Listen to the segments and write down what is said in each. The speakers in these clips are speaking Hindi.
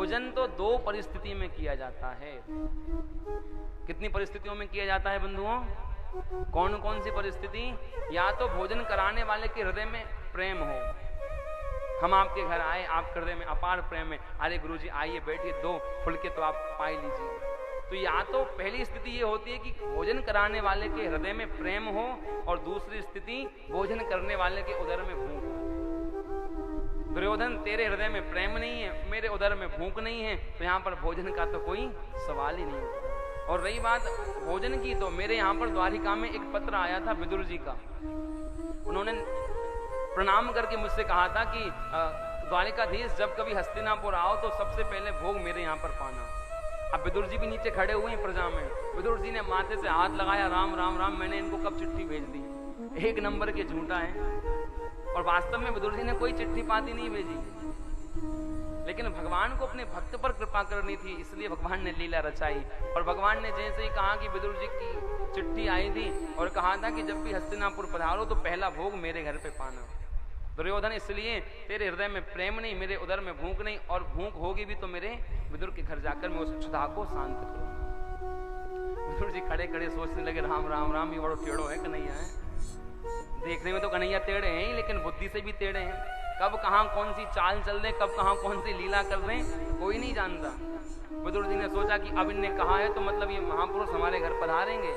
भोजन तो दो परिस्थिति में किया जाता है। कितनी परिस्थितियों में किया जाता है बंधुओं? कौन कौन सी परिस्थिति? या तो भोजन कराने वाले के हृदय में प्रेम हो, हम आपके घर आए, आपके हृदय में अपार प्रेम है, अरे गुरुजी आइए बैठिए, दो फुलके तो आप पाई लीजिए। तो या तो पहली स्थिति ये होती है कि भोजन कराने वाले के हृदय में प्रेम हो, और दूसरी स्थिति भोजन करने वाले के उदर में भूख हो। दुर्योधन तेरे हृदय में प्रेम नहीं है, मेरे उदर में भूख नहीं है, तो यहाँ पर भोजन का तो कोई सवाल ही नहीं होता। और रही बात भोजन की, तो मेरे यहाँ पर द्वारिका में एक पत्र आया था विदुर जी का। उन्होंने प्रणाम करके मुझसे कहा था कि द्वारिकाधीश जब कभी हस्तिनापुर आओ तो सबसे पहले भोग मेरे यहाँ पर पाना। अब विदुर जी भी नीचे खड़े हुए हैं प्रजा में। विदुर जी ने माथे से हाथ लगाया, राम राम राम, मैंने इनको कब चिट्ठी भेज दी। एक नंबर के झूठा है, और वास्तव में विदुर जी ने कोई चिट्ठी पाती नहीं भेजी, लेकिन भगवान को अपने भक्त पर कृपा करनी थी, इसलिए भगवान ने लीला रचाई। और भगवान ने जैसे ही कहा कि विदुर जी की चिट्ठी आई थी और कहा था कि जब भी हस्तिनापुर पधारो तो पहला भोग मेरे घर पे पाना। दुर्योधन इसलिए तेरे हृदय में प्रेम नहीं, मेरे उदर में भूख नहीं, और भूख होगी भी तो मेरे विदुर के घर जाकर मैं उस क्षुधा को शांत करूंगा। विदुर जी खड़े खड़े सोचने लगे, राम राम राम, ये बड़ो टेढ़ो है कन्हैया है। देखने में तो कन्हैया टेढ़े हैं, लेकिन बुद्धि से भी टेढ़े हैं। कब कहाँ कौन सी चाल चल रहे, कब कहाँ कौन सी लीला कर रहे हैं, कोई नहीं जानता। विदुर जी ने सोचा कि अब इनने कहा है तो मतलब ये महापुरुष हमारे घर पधारेंगे।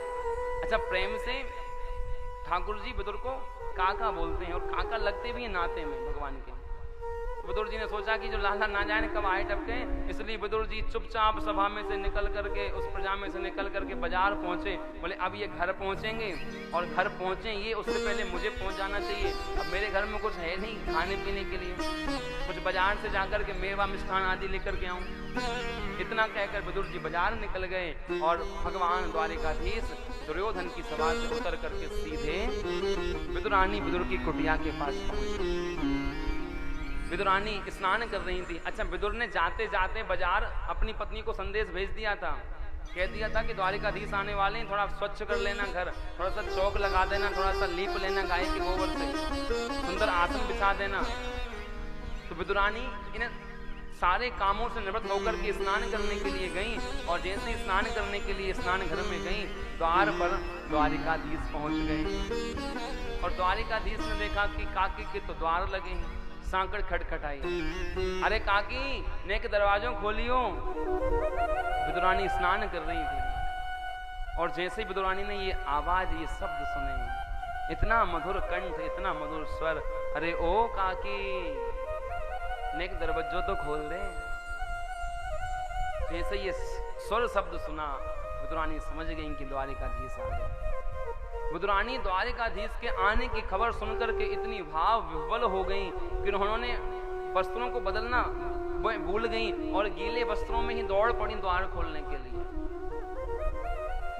अच्छा, प्रेम से ठाकुर जी विदुर को काका बोलते हैं, और काका लगते भी हैं नाते में भगवान के। विदुर जी ने सोचा कि जो लाला ना जाने कब आए टपके, इसलिए विदुर जी चुपचाप सभा में से निकल करके, उस प्रजा में से निकल करके बाजार पहुंचे। बोले अब ये घर पहुंचेंगे, और घर पहुंचे ये उससे पहले मुझे पहुंच जाना चाहिए। अब मेरे घर में कुछ है नहीं खाने पीने के लिए, कुछ बाजार से जाकर के मेवा मिष्ठान आदि लेकर के आऊं। इतना कहकर विदुर जी बाजार निकल गए, और भगवान द्वारिकाधीश दुर्योधन की सभा से उतर करके सीधे विदुरानी विदुर की कुटिया के पास पहुंचे। विदुरानी स्नान कर रही थी। अच्छा, विदुर ने जाते जाते बाजार अपनी पत्नी को संदेश भेज दिया था, कह दिया था कि द्वारिकाधीश आने वाले हैं, थोड़ा स्वच्छ कर लेना घर, थोड़ा सा चौक लगा देना, थोड़ा सा लीप लेना गाय के गोबर से, सुंदर आसन बिछा देना। तो विदुरानी इन सारे कामों से निवृत्त होकर के स्नान करने के लिए गई, और जैसे ही स्नान करने के लिए स्नान घर में गई, द्वार पर द्वारिकाधीश पहुंच गए। और द्वारिकाधीश ने देखा कि काकी के तो द्वार लगे हैं। सांकड़ खटखटाई, अरे काकी नेक दरवाजों खोलियो। विदुरानी स्नान कर रही थी, और जैसे ही विदुरानी ने ये आवाज, ये शब्द सुने, इतना मधुर कंठ, इतना मधुर स्वर, अरे ओ काकी नेक दरवाजों तो खोल दे। जैसे ये स्वर शब्द सुना, विदुरानी समझ गई कि द्वारिकाधीश आ गए। विदुरानी द्वारिकाधीश के आने की खबर सुनकर के इतनी भाव विह्वल हो गई कि उन्होंने वस्त्रों को बदलना भूल गई, और गीले वस्त्रों में ही दौड़ पड़ी द्वार खोलने के लिए।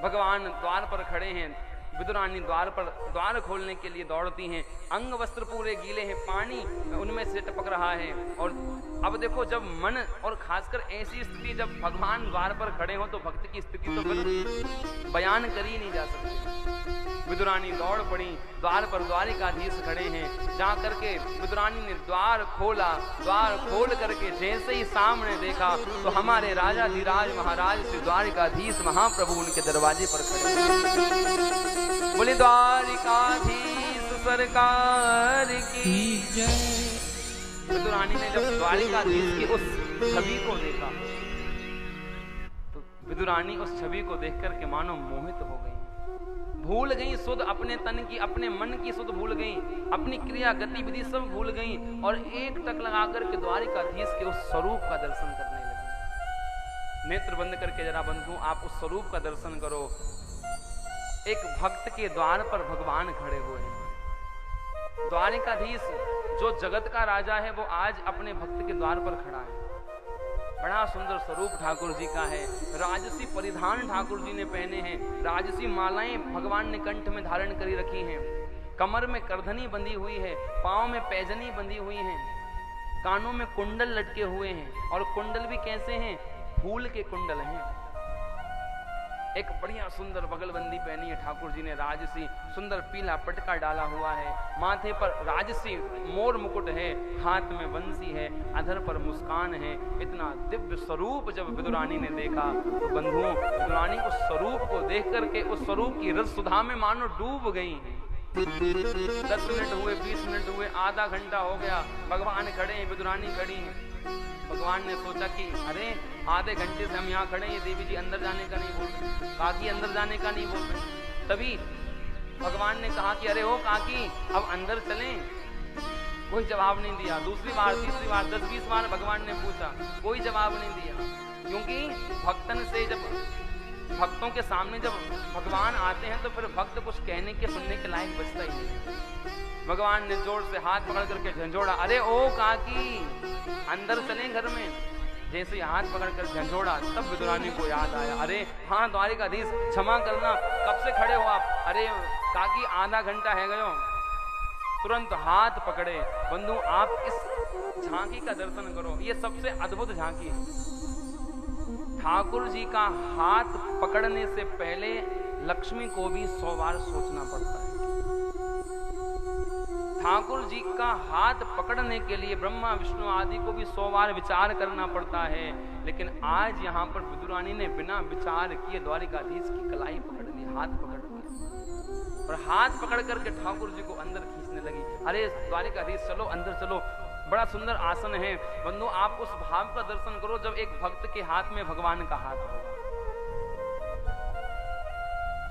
भगवान द्वार पर खड़े हैं, विदुरानी द्वार खोलने के लिए दौड़ती हैं। अंग वस्त्र पूरे गीले हैं, पानी उनमें से टपक रहा है। और अब देखो, जब मन, और खासकर ऐसी स्थिति जब भगवान द्वार पर खड़े हो, तो भक्त की स्थिति तो फिर बयान कर ही नहीं जा सकती। विदुरानी दौड़ पड़ी, द्वार पर द्वारिकाधीश खड़े हैं। जा करके विदुरानी ने द्वार खोला, द्वार खोल करके जैसे ही सामने देखा, तो हमारे राजा धीराज महाराज श्री द्वारिकाधीश महाप्रभु उनके दरवाजे पर खड़े। बोले द्वारिकाधीश सरकार की जय। विदुरानी ने जब द्वारिकाधीश की उस छवि को देखा, तो विदुरानी उस छवि को देखकर के मानो मोहित हो गई, भूल गई सुध अपने तन की, अपने मन की सुध भूल गई, अपनी क्रिया गतिविधि सब भूल गई, और एक टक लगाकर के द्वारिकाधीश के उस स्वरूप का दर्शन करने लगी। नेत्र बंद करके जरा बंधु आप उस स्वरूप का दर्शन करो। एक भक्त के द्वार पर भगवान खड़े हुए हैं। द्वारिकाधीश जो जगत का राजा है, वो आज अपने भक्त के द्वार पर खड़ा है। बड़ा सुंदर स्वरूप ठाकुर जी का है। राजसी परिधान ठाकुर जी ने पहने हैं, राजसी मालाएं भगवान ने कंठ में धारण करी रखी हैं, कमर में करधनी बंधी हुई है, पांव में पैजनी बंधी हुई है, कानों में कुंडल लटके हुए हैं, और कुंडल भी कैसे हैं? फूल के कुंडल हैं। एक बढ़िया सुंदर बगलबंदी पहनी है ठाकुर जी ने, राजसी सुंदर पीला पटका डाला हुआ है, माथे पर राजसी मोर मुकुट है, हाथ में बंसी है, अधर पर मुस्कान है। इतना दिव्य स्वरूप जब विदुरानी ने देखा तो बंधुओं, विदुरानी उस स्वरूप को देख करके उस स्वरूप की रस सुधा में मानो डूब गई हैं। 10 मिनट हुए, 20 मिनट हुए, आधा घंटा हो गया, भगवान खड़े हैं, विदुरानी खड़ी हैं। भगवान ने सोचा कि अरे आधे घंटे से हम यहाँ खड़े हैं, देवी जी अंदर जाने का नहीं बोल रहे, काकी अंदर जाने का नहीं बोल रहे। तभी भगवान ने कहा कि अरे ओ काकी, अब अंदर चलें। कोई जवाब नहीं दिया। दूसरी बार, तीसरी बार, 10-20 बार भगवान ने पूछा, कोई जवाब नहीं दिया। क्योंकि भक्तन से जब भक्तों के सामने जब भगवान आते हैं तो फिर भक्त कुछ कहने के सुनने के लायक बचता ही नहीं। भगवान ने जोर से हाथ पकड़ करके झंझोड़ा, अरे ओ काकी अंदर चलें घर में। जैसे हाथ पकड़ कर झंझोड़ा तब विदुरानी को याद आया, अरे हाँ द्वारिकाधीश क्षमा करना, कब से खड़े हो आप? अरे काकी आधा घंटा है गयो। तुरंत हाथ पकड़े। बंधु आप इस झांकी का दर्शन करो, ये सबसे अद्भुत झांकी है। ठाकुर जी का हाथ पकड़ने से पहले लक्ष्मी को भी 100 बार सोचना पड़ता है। ठाकुर जी का हाथ पकड़ने के लिए ब्रह्मा विष्णु आदि को भी 100 बार विचार करना पड़ता है। लेकिन आज यहाँ पर विदुरानी ने बिना विचार किए द्वारिकाधीश की कलाई पकड़ ली, हाथ पकड़ लिया और हाथ पकड़ करके ठाकुर जी को अंदर खींचने लगी। अरे द्वारिकाधीश चलो, अंदर चलो, बड़ा सुंदर आसन है। बंधु आप उस भाव का दर्शन करो जब एक भक्त के हाथ में भगवान का हाथ होगा।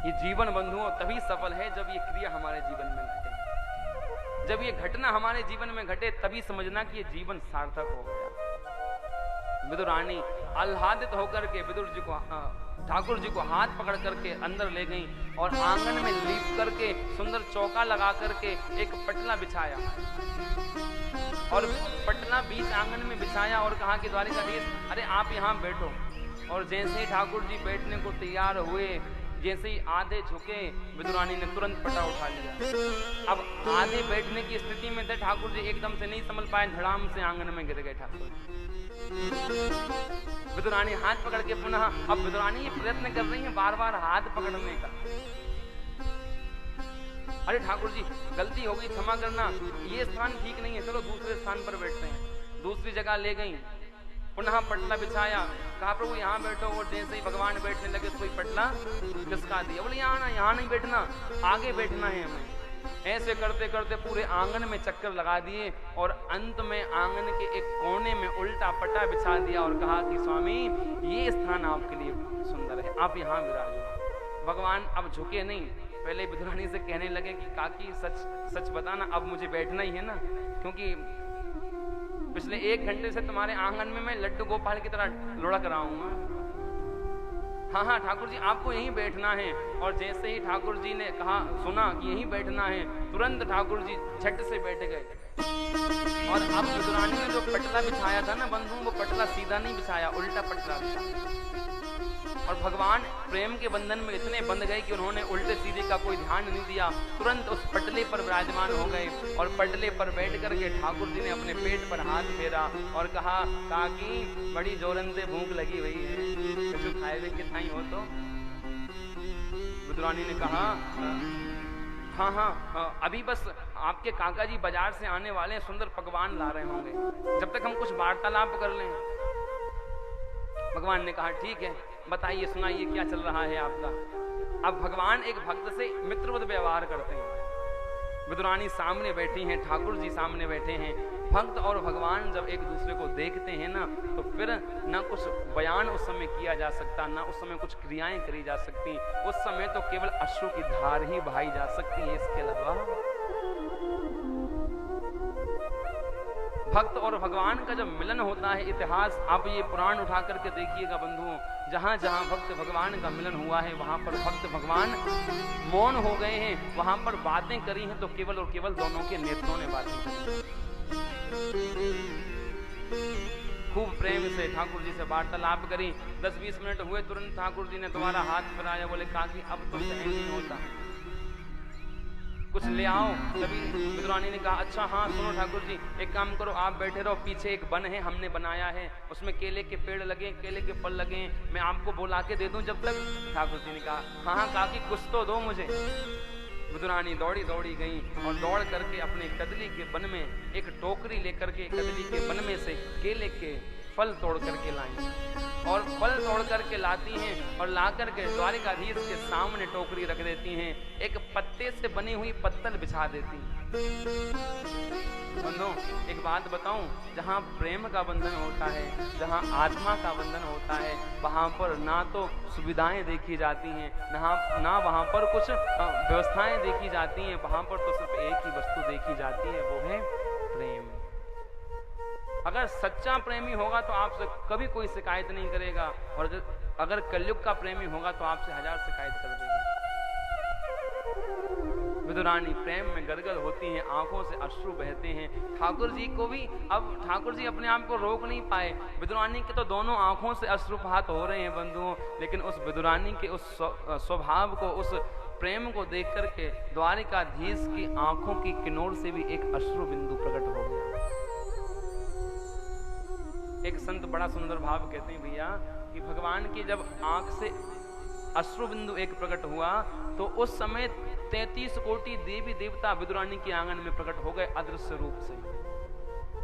ये जीवन बंधुओं तभी सफल है जब ये क्रिया हमारे जीवन में घटे, जब ये घटना हमारे जीवन में घटे तभी समझना कि ये जीवन सार्थक हो गया। विदुरानी आह्लादित होकर के विदुर जी को, ठाकुर जी को हाथ पकड़ करके अंदर ले गई और आंगन में लीप करके सुंदर चौका लगा करके एक पटला बिछाया और पटला बीच आंगन में बिछाया और कहा कि द्वारिकाधीश अरे आप यहाँ बैठो। और जैसे ही ठाकुर जी बैठने को तैयार हुए, जैसे ही आधे झुके, विदुरानी ने तुरंत पटा उठा लिया। अब आधे बैठने की स्थिति में थे ठाकुर जी, एकदम से नहीं संभल पाए, धड़ाम से आंगन में गिर गए ठाकुर। विदुरानी हाथ पकड़ के पुनः, अब विदुरानी ये प्रयत्न कर रही है बार बार हाथ पकड़ने का। अरे ठाकुर जी गलती हो गई, क्षमा करना, ये स्थान ठीक नहीं है, चलो दूसरे स्थान पर बैठते हैं। दूसरी जगह ले गई, पुनः पटला बिछाया, कहा प्रभु यहाँ बैठो। और जैसे ही भगवान बैठने लगे कोई पटला खिसका दिया, बोले यहाँ नहीं बैठना, आगे बैठना है हमें। ऐसे करते करते पूरे आंगन में चक्कर लगा दिए और अंत में आंगन के एक कोने में उल्टा पटा बिछा दिया और कहा कि स्वामी ये स्थान आपके लिए सुंदर है, आप यहाँ विराजो। भगवान अब झुके नहीं, पहले विदुरानी से कहने लगे कि काकी सच सच बताना, अब मुझे बैठना ही है ना, क्योंकि पिछले 1 घंटे से तुम्हारे आंगन में मैं लड्डू गोपाल की तरह लुढ़क रहा हूँ। हाँ हाँ ठाकुर जी आपको यहीं बैठना है। और जैसे ही ठाकुर जी ने कहा, सुना कि यहीं बैठना है, तुरंत ठाकुर जी झट से बैठ गए। और अब विदुरानी ने जो पटला बिछाया था ना बंधु, वो पटला सीधा नहीं बिछाया, उल्टा पटला बिछाया। और भगवान प्रेम के बंधन में इतने बंध गए कि उन्होंने उल्टे सीधे का कोई ध्यान नहीं दिया, तुरंत उस पटले पर विराजमान हो गए। और पटले पर बैठ करके ठाकुर जी ने अपने पेट पर हाथ फेरा और कहा काकी बड़ी जोरन से भूख लगी हुई है, कुछ खाए हुए के थाई हो तो। विदुरानी ने कहा हाँ अभी बस आपके काका जी बाजार से आने वाले हैं, सुंदर पकवान ला रहे होंगे, जब तक हम कुछ वार्तालाप कर लें। भगवान ने कहा ठीक है, बताइए सुनाइए क्या चल रहा है आपका। अब भगवान एक भक्त से मित्रवत व्यवहार करते हैं। विदुरानी सामने बैठी हैं, ठाकुर जी सामने बैठे हैं। भक्त और भगवान जब एक दूसरे को देखते हैं ना, तो फिर ना कुछ बयान उस समय किया जा सकता, ना उस समय कुछ क्रियाएं करी जा सकती। उस समय तो केवल अश्रु की धार ही बहाई जा सकती है, इसके अलावा। भक्त और भगवान का जब मिलन होता है, इतिहास आप ये पुराण उठा करके देखिएगा बंधुओं, जहां जहां भक्त भगवान का मिलन हुआ है वहां पर भक्त भगवान मौन हो गए हैं, वहां पर बातें करी हैं तो केवल और केवल दोनों के नेत्रों ने बातें की। खूब प्रेम से ठाकुर जी से वार्तालाप करी। 10-20 मिनट हुए, तुरंत ठाकुर जी ने तुम्हारा हाथ फिराया, बोले काकी अब तो सहन नहीं होता। कुछ ले आओ। तभी विदुरानी ने कहा अच्छा हाँ सुनो ठाकुर जी, एक काम करो, आप बैठे रहो, पीछे एक वन है हमने बनाया है, उसमें केले के पेड़ लगे, केले के फल लगे, मैं आपको बुला के दे दूं जब तक। ठाकुर जी ने कहा हाँ हाँ काकी कुछ तो दो मुझे। विदुरानी दौड़ी दौड़ी गई और दौड़ करके अपने कदली के वन में एक टोकरी लेकर के कदली के वन में से केले के फल तोड़ करके लाई और फल तोड़ करके लाती हैं और ला करके द्वारिकाधीश के सामने टोकरी रख देती हैं। एक पत्ते से बनी हुई पत्तल बिछा देती हैं। बंधो एक बात बताऊं, जहां प्रेम का बंधन होता है, जहां आत्मा का बंधन होता है, वहां पर ना तो सुविधाएं देखी जाती हैं, ना वहां पर कुछ व्यवस्थाएं देखी जाती हैं, वहां पर तो सिर्फ एक ही वस्तु देखी जाती है, वो है प्रेम। अगर सच्चा प्रेमी होगा तो आपसे कभी कोई शिकायत नहीं करेगा, और अगर कलयुग का प्रेमी होगा तो आपसे 1000 शिकायत कर देगा। विदुरानी प्रेम में गदगद होती हैं, आंखों से अश्रु बहते हैं। ठाकुर जी को भी अब ठाकुर जी अपने आप को रोक नहीं पाए। विदुरानी के तो दोनों आंखों से अश्रुपात हो रहे हैं बंधुओं, लेकिन उस विदुरानी के उस स्वभाव को, उस प्रेम को देख करके द्वारिकाधीश की आंखों की किनोर से भी एक अश्रु बिंदु प्रकट हो गया। एक संत बड़ा सुंदर भाव कहते हैं भैया कि भगवान की जब आंख से अश्रु बिंदु एक प्रकट हुआ तो उस समय 33 कोटि देवी देवता विदुरानी के आंगन में प्रकट हो गए अदृश्य रूप से।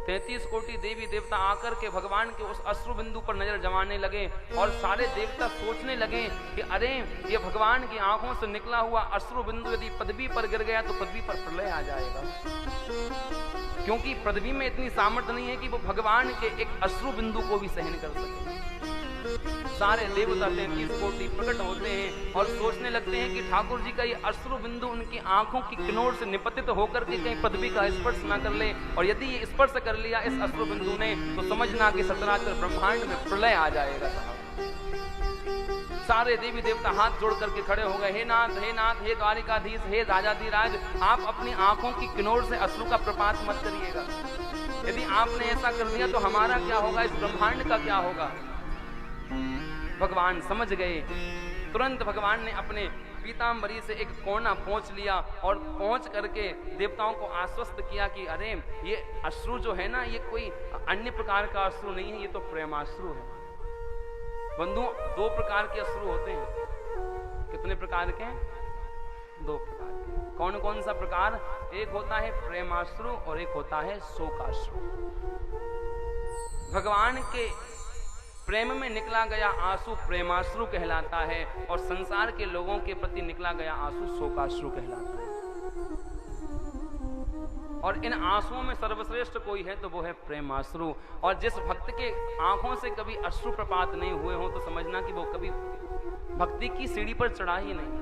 33 कोटि देवी देवता आकर के भगवान के उस अश्रु बिंदु पर नजर जमाने लगे और सारे देवता सोचने लगे कि अरे ये भगवान की आंखों से निकला हुआ अश्रु बिंदु यदि पृथ्वी पर गिर गया तो पृथ्वी पर प्रलय आ जाएगा, क्योंकि पृथ्वी में इतनी सामर्थ्य नहीं है कि वो भगवान के एक अश्रु बिंदु को भी सहन कर सके। सारे देवता 33 कोटि प्रकट होते हैं और सोचने लगते हैं कि ठाकुर जी का ये अश्रु बिंदु उनकी आंखों की किनोर से निपतित होकर के कहीं पृथ्वी का स्पर्श ना कर ले, और यदि ये स्पर्श कर लिया इस अश्रु बिंदु ने तो समझना कि सचराचर ब्रह्मांड में प्रलय आ जाएगा। सारे देवी देवता हाथ जोड़ करके खड़े हो गए, हे नाथ हे द्वारिकाधीश, हे राजाधिराज, आप अपनी आंखों की किनोर से अश्रु का प्रपात मत करिएगा। यदि आपने ऐसा कर दिया तो हमारा क्या होगा, इस ब्रह्मांड का क्या होगा। भगवान समझ गए। तुरंत भगवान ने अपने पीतांबरी से एक कोना पोंछ लिया और पोंछ करके देवताओं को आश्वस्त किया कि अरे ये अश्रु जो है ना, ये कोई अन्य प्रकार का अश्रु नहीं है, ये तो प्रेमाश्रु है। बंधु 2 प्रकार के अश्रु होते हैं। कितने प्रकार के? 2 प्रकार के। कौन कौन सा प्रकार? एक होता है प्रेमाश्रु और एक होता है शोकाश्रु। भगवान के प्रेम में निकला गया आंसू प्रेमाश्रु कहलाता है और संसार के लोगों के प्रति निकला गया आंसू शोकाश्रु कहलाता है। और इन आंसुओं में सर्वश्रेष्ठ कोई है तो वो है प्रेमाश्रु। और जिस भक्त के आंखों से कभी अश्रु प्रपात नहीं हुए हो तो समझना कि वो कभी भक्ति की सीढ़ी पर चढ़ा ही नहीं।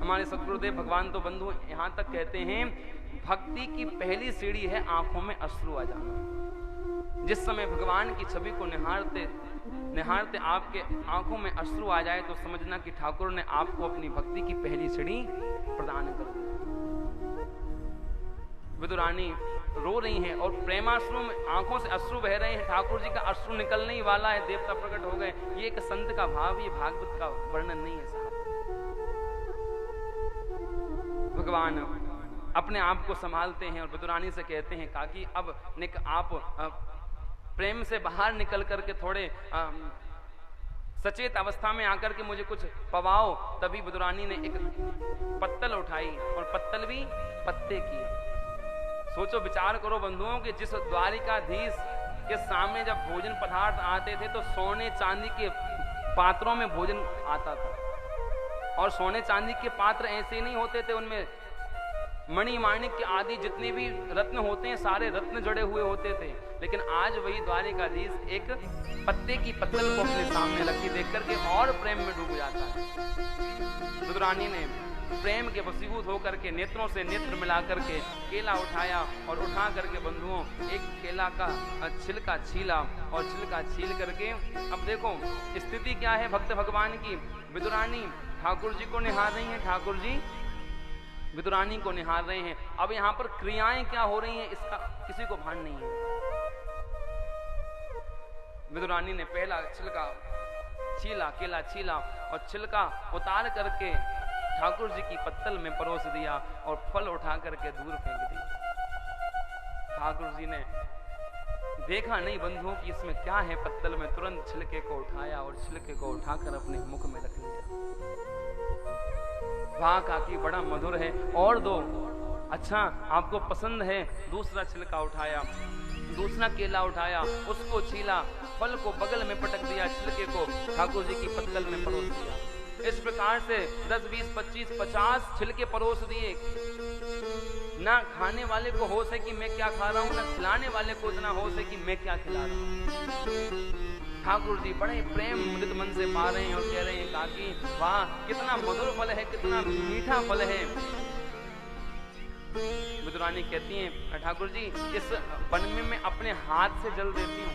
हमारे सद्गुरुदेव भगवान तो बंधु यहां तक कहते हैं, भक्ति की पहली सीढ़ी है आंखों में अश्रु आ जाना। जिस समय भगवान की छवि को निहारते निहारते आपके आंखों में अश्रु आ जाए तो समझना कि ठाकुर ने आपको अपनी भक्ति की पहली सीढ़ी प्रदान कर दी। विदुरानी रो रही हैं और प्रेमाश्रु में आंखों से अश्रु बह रहे हैं, ठाकुर जी का अश्रु निकलने ही वाला है, देवता प्रकट हो गए। ये एक संत का भाव, ये भागवत का वर्णन नहीं है साहब। भगवान अपने आप को संभालते हैं और विदुरानी से कहते हैं काकी अब आप प्रेम से बाहर निकल करके थोड़े सचेत अवस्था में आकर के मुझे कुछ पवाओ। तभी विदुरानी ने एक पत्तल उठाई और पत्तल भी पत्ते की। सोचो विचार करो बंधुओं कि जिस द्वारिकाधीश के सामने जब भोजन पदार्थ आते थे तो सोने चांदी के पात्रों में भोजन आता था, और सोने चांदी के पात्र ऐसे नहीं होते थे, उनमें मणि माणिक्य आदि जितने भी रत्न होते हैं सारे रत्न जड़े हुए होते थे। लेकिन आज वही द्वारिकाधीश एक पत्ते की पत्तल को अपने सामने रखी देख करके और प्रेम में डूब जाता है। विदुरानी ने प्रेम के वशीभूत होकर के नेत्रों से नेत्र मिला करके केला उठाया और उठा करके बंधुओं एक केला का छिलका छीला और छिलका छील करके, अब देखो स्थिति क्या है भक्त भगवान की। विदुरानी ठाकुर जी को निहार रही हैं, ठाकुर जी विदुरानी को निहार रहे हैं। अब यहाँ पर क्रियाएं क्या हो रही हैं इसका किसी को भान नहीं है। विदुरानी ने पहला छिलका छीला, केला छीला और छिलका उतार करके ठाकुर जी की पत्तल में परोस दिया और फल उठा करके दूर फेंक दिया। ठाकुर जी ने देखा नहीं बंधुओं कि इसमें क्या है पत्तल में, तुरंत छिलके को उठाया और छिलके को उठाकर अपने मुख में रख लिया। वाह काकी बड़ा मधुर है, और दो। अच्छा आपको पसंद है? दूसरा छिलका उठाया, दूसरा केला उठाया, उसको छीला, फल को बगल में पटक दिया, छिलके को ठाकुर जी की पत्तल में परोस दिया। इस प्रकार से 10, 20, 25, 50 छिलके परोस दिए। ना खाने वाले को होश है कि मैं क्या खा रहा हूं, ना खिलाने वाले को इतना होश है कि मैं क्या खिला रहा हूं। ठाकुर जी बड़े प्रेम मुदित मन से पा रहे हैं और कह रहे हैं काकी वाह कितना मधुर फल है, कितना मीठा फल है। विदुरानी कहती हैं ठाकुर जी इस वन में मैं अपने हाथ से जल देती हूँ,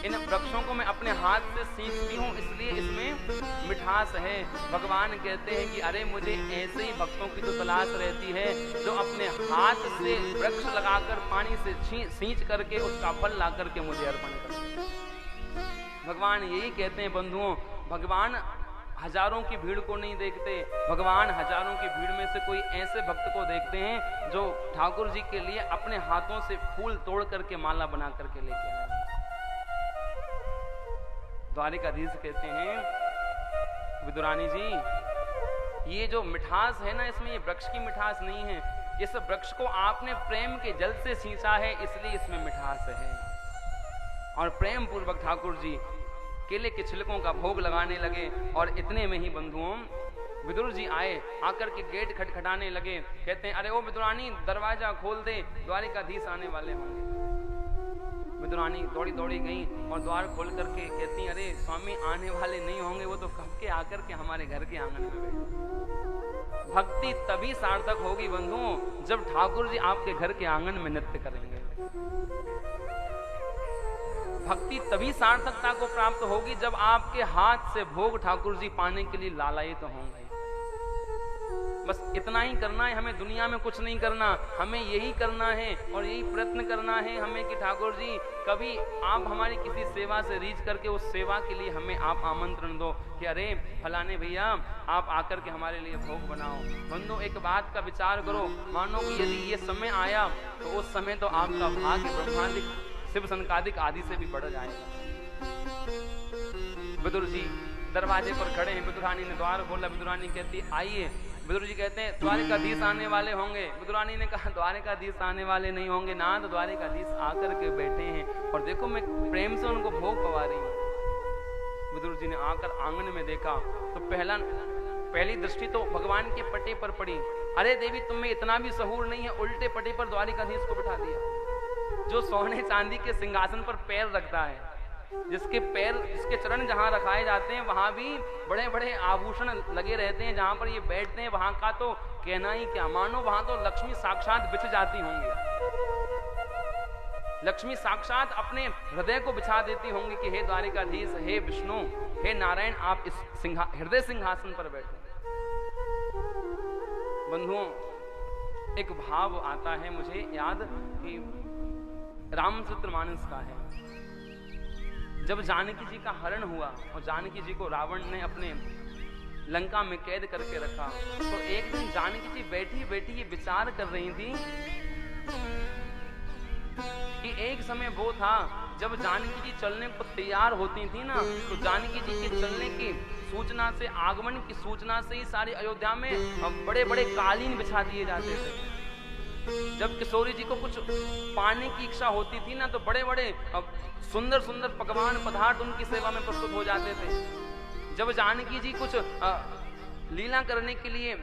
इन वृक्षों को मैं अपने हाथ से सींचती हूँ, इसलिए इसमें मिठास है। भगवान कहते हैं कि अरे मुझे ऐसे ही भक्तों की तो तलाश रहती है जो अपने हाथ से वृक्ष लगाकर पानी से सींच करके उसका फल ला करके मुझे अर्पण करते। भगवान यही कहते हैं बंधुओं, भगवान हजारों की भीड़ को नहीं देखते, भगवान हजारों की भीड़ में से कोई ऐसे भक्त को देखते हैं जो ठाकुर जी के लिए अपने हाथों से फूल तोड़ करके माला बना करके लेके आए। द्वारिकाधीश कहते हैं विदुरानी जी ये जो मिठास है ना, इसमें ये वृक्ष की मिठास नहीं है, इस वृक्ष को आपने प्रेम के जल से सींचा है इसलिए इसमें मिठास है। और प्रेम पूर्वक ठाकुर जी केले के छिलकों का भोग लगाने लगे। और इतने में ही बंधुओं विदुर जी आए, आकर के गेट खटखटाने लगे। कहते हैं अरे ओ विदुरानी दरवाजा खोल दे, द्वारिकाधीश आने वाले होंगे। विदुरानी दौड़ी दौड़ी गई और द्वार खोल करके कहती अरे स्वामी आने वाले नहीं होंगे, वो तो कब के आकर के हमारे घर के आंगन में बैठे। भक्ति तभी सार्थक होगी बंधुओं जब ठाकुर जी आपके घर के आंगन में नृत्य करेंगे। भक्ति तभी सार्थकता को प्राप्त होगी जब आपके हाथ से भोग ठाकुर जी पाने के लिए लालायित होंगे। बस इतना ही करना है हमें, दुनिया में कुछ नहीं करना, हमें यही करना है और यही प्रयत्न करना है हमें कि ठाकुर जी कभी आप हमारी किसी सेवा से रीच करके उस सेवा के लिए हमें आप आमंत्रण दो कि अरे फलाने भैया आप आकर के हमारे लिए भोग बनाओ। बंधु एक बात का विचार करो, मानो कि यदि ये समय आया तो उस समय तो आपका भाग्य ब्रह्मांडिक शिव सनकादिक आदि से भी बढ़ जाएगा। विदुर जी दरवाजे पर खड़े हैं, विदुरानी ने द्वार खोला, विदुरानी कहती आइए। विदुर जी कहते हैं द्वारिकाधीश आने वाले होंगे। विदुरानी ने कहा द्वारिकाधीश आने वाले नहीं होंगे ना, तो द्वारिकाधीश आकर के बैठे हैं और देखो मैं प्रेम से उनको भोग पवा रही हूँ। विदुर जी ने आकर आंगन में देखा तो पहली दृष्टि तो भगवान के पटे पर पड़ी। अरे देवी तुम्हें इतना भी सहूर नहीं है, उल्टे पटे पर द्वारिकाधीश को बिठा दिया, जो सोने चांदी के सिंहासन पर पैर रखता है, जिसके चरण जहां रखाए जाते हैं वहां भी बड़े बड़े आभूषण लगे रहते हैं, जहां पर ये बैठते हैं वहां का तो कहना ही क्या, मानो वहां तो लक्ष्मी साक्षात बिछ जाती होंगी, लक्ष्मी साक्षात अपने हृदय को बिछा देती होंगी कि हे द्वारिकाधीश, हे विष्णु, हे नारायण, आप इस हृदय सिंहासन पर बैठे। बंधुओं एक भाव आता है मुझे याद कि रामचरितमानस का है, जब जानकी जी का हरण हुआ और जानकी जी को रावण ने अपने लंका में कैद करके रखा, तो एक दिन जानकी जी बैठी बैठी ये विचार कर रही थी कि एक समय वो था जब जानकी जी चलने को तैयार होती थी ना, तो जानकी जी के चलने की सूचना से, आगमन की सूचना से ही सारी अयोध्या में बड़े बड़े कालीन बिछा दिए जाते थे। जब किशोरी जी को कुछ पाने की इच्छा होती थी ना, तो बड़े बड़े सुंदर सुंदर पकवान पदार्थ उनकी सेवा में प्रस्तुत हो जाते थे। जब जानकी जी कुछ लीला करने के लिए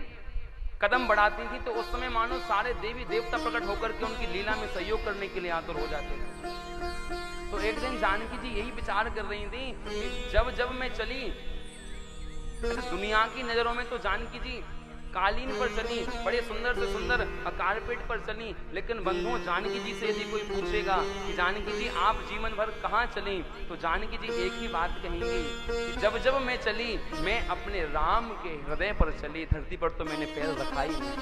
कदम बढ़ाती थी तो उस समय मानो सारे देवी देवता प्रकट होकर के उनकी लीला में सहयोग करने के लिए आतुर हो जाते थे। तो एक दिन जानकी जी यही विचार कर रही थी कि जब जब मैं चली, दुनिया की नजरों में तो जानकी जी कालीन पर चली, बड़े सुंदर से सुंदर कारपेट पर चली, लेकिन बंधुओं जानकी जी से यदि कोई पूछेगा कि जानकी जी आप जीवन भर कहाँ चली, तो जानकी जी एक ही बात कहेंगी कि जब जब मैं चली मैं अपने राम के हृदय पर चली, धरती पर तो मैंने पैर रखा ही नहीं।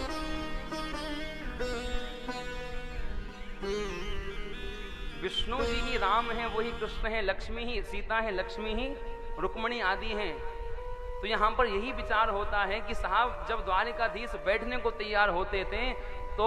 विष्णु जी ही राम है, वही कृष्ण है, लक्ष्मी ही सीता है, लक्ष्मी ही रुक्मणी आदि हैं। तो यहां पर यही विचार होता है कि साहब जब द्वारिकाधीश बैठने को तैयार होते थे तो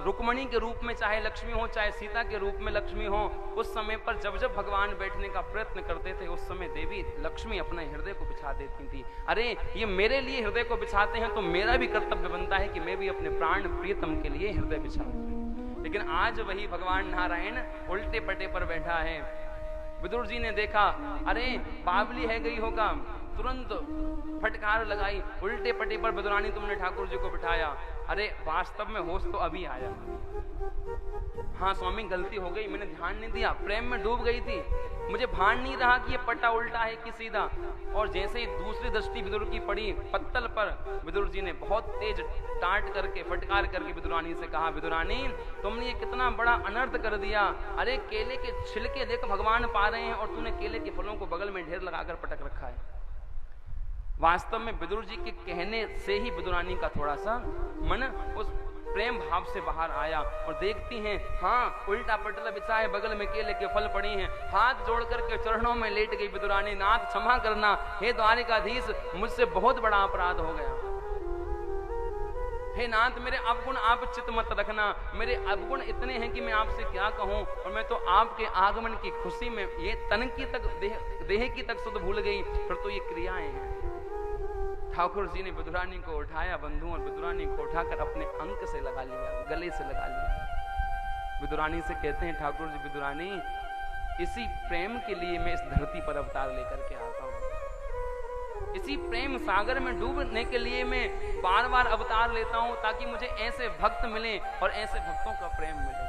रुक्मणी के रूप में चाहे लक्ष्मी हो, चाहे सीता के रूप में लक्ष्मी हो, उस समय पर जब जब भगवान बैठने का प्रयत्न करते थे उस समय देवी लक्ष्मी अपने हृदय को बिछा देती थी। अरे ये मेरे लिए हृदय को बिछाते हैं तो मेरा भी कर्तव्य बनता है कि मैं भी अपने प्राण प्रियतम के लिए हृदय बिछाऊं। लेकिन आज वही भगवान नारायण उल्टे पटे पर बैठा है। विदुर जी ने देखा, अरे बावली है गई होगा, तुरंत फटकार लगाई, उल्टे पटे पर विदुरानी तुमने ठाकुर जी को बिठाया। अरे वास्तव में होश तो अभी आया। हाँ स्वामी गलती हो गई, मैंने ध्यान नहीं दिया, प्रेम में डूब गई थी, मुझे भान नहीं रहा कि ये पट्टा उल्टा है कि सीधा। और जैसे ही दूसरी दृष्टि विदुर की पड़ी पत्तल पर, विदुर जी ने बहुत तेज डांट करके फटकार करके विदुरानी से कहा, विदुरानी तुमने ये कितना बड़ा अनर्थ कर दिया। अरे केले के छिलके देख भगवान पा रहे हैं और तूने केले के फलों को बगल में ढेर लगाकर पटक रखा है। वास्तव में विदुर जी के कहने से ही विदुरानी का थोड़ा सा मन उस प्रेम भाव से बाहर आया और देखती हैं, हाँ उल्टा पटला बिछा है, बगल में केले के फल पड़ी हैं। हाथ जोड़ करके चरणों में लेट गई विदुरानी, नाथ क्षमा करना, हे द्वारिकाधीश मुझसे बहुत बड़ा अपराध हो गया। हे नाथ मेरे अवगुण आप चित्त मत रखना, मेरे अवगुण इतने हैं कि मैं आपसे क्या कहूं। और मैं तो आपके आगमन की खुशी में ये तन की तक देह की तक सुध भूल गई, फिर तो ये क्रियाएं हैं। ठाकुर जी ने विदुरानी को उठाया बंधु, और विदुरानी को उठाकर अपने अंक से लगा लिया, गले से लगा लिया। विदुरानी से कहते हैं ठाकुर जी, विदुरानी इसी प्रेम के लिए मैं इस धरती पर अवतार लेकर के आता हूं। इसी प्रेम सागर में डूबने के लिए मैं बार बार अवतार लेता हूं, ताकि मुझे ऐसे भक्त मिले और ऐसे भक्तों का प्रेम मिले।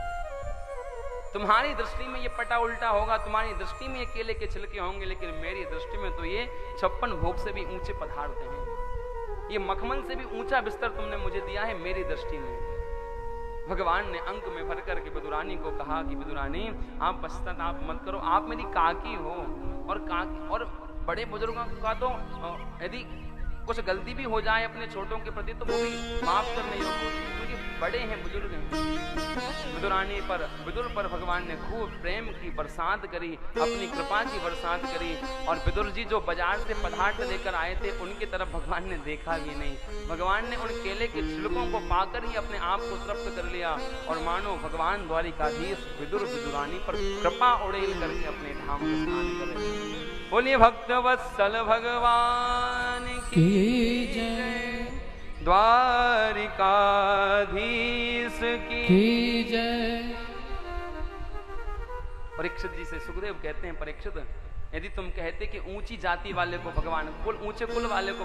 तुम्हारी दृष्टि में ये पटा उल्टा होगा, तुम्हारी दृष्टि में ये केले के छिलके होंगे, लेकिन मेरी दृष्टि में तो ये 56 भोग से भी ऊंचे पदार्थ हैं। ये मखमल से भी ऊंचा बिस्तर तुमने मुझे दिया है मेरी दृष्टि में। भगवान ने अंक में भर करके विदुरानी को कहा कि विदुरानी आप पश्चाताप मत करो, आप मेरी काकी हो, और बड़े बुजुर्गों का तो यदि कुछ गलती भी हो जाए अपने छोटों के प्रति तो वो भी माफ करने योग्य, क्योंकि बड़े हैं, बुजुर्ग हैं। विदुरानी पर, विदुर पर भगवान ने खूब प्रेम की बरसात करी, अपनी कृपा की बरसात करी। और विदुर जी जो बाजार से पदार्थ लेकर आए थे उनकी तरफ भगवान ने देखा भी नहीं। भगवान ने उन केले के छिलकों को पाकर ही अपने आप को तृप्त कर लिया, और मानो भगवान द्वारिकाधीश विदुर विदुरानी पर कृपा उड़ेल करके अपने धाम को स्नान कर। बोलिए भक्त वत्सल भगवान की जय, द्वारिकाधीश की जय। परीक्षित जी से सुखदेव कहते हैं, परीक्षित यदि तुम कहते कि ऊंची जाति वाले को भगवान ऊंचे कुल वाले को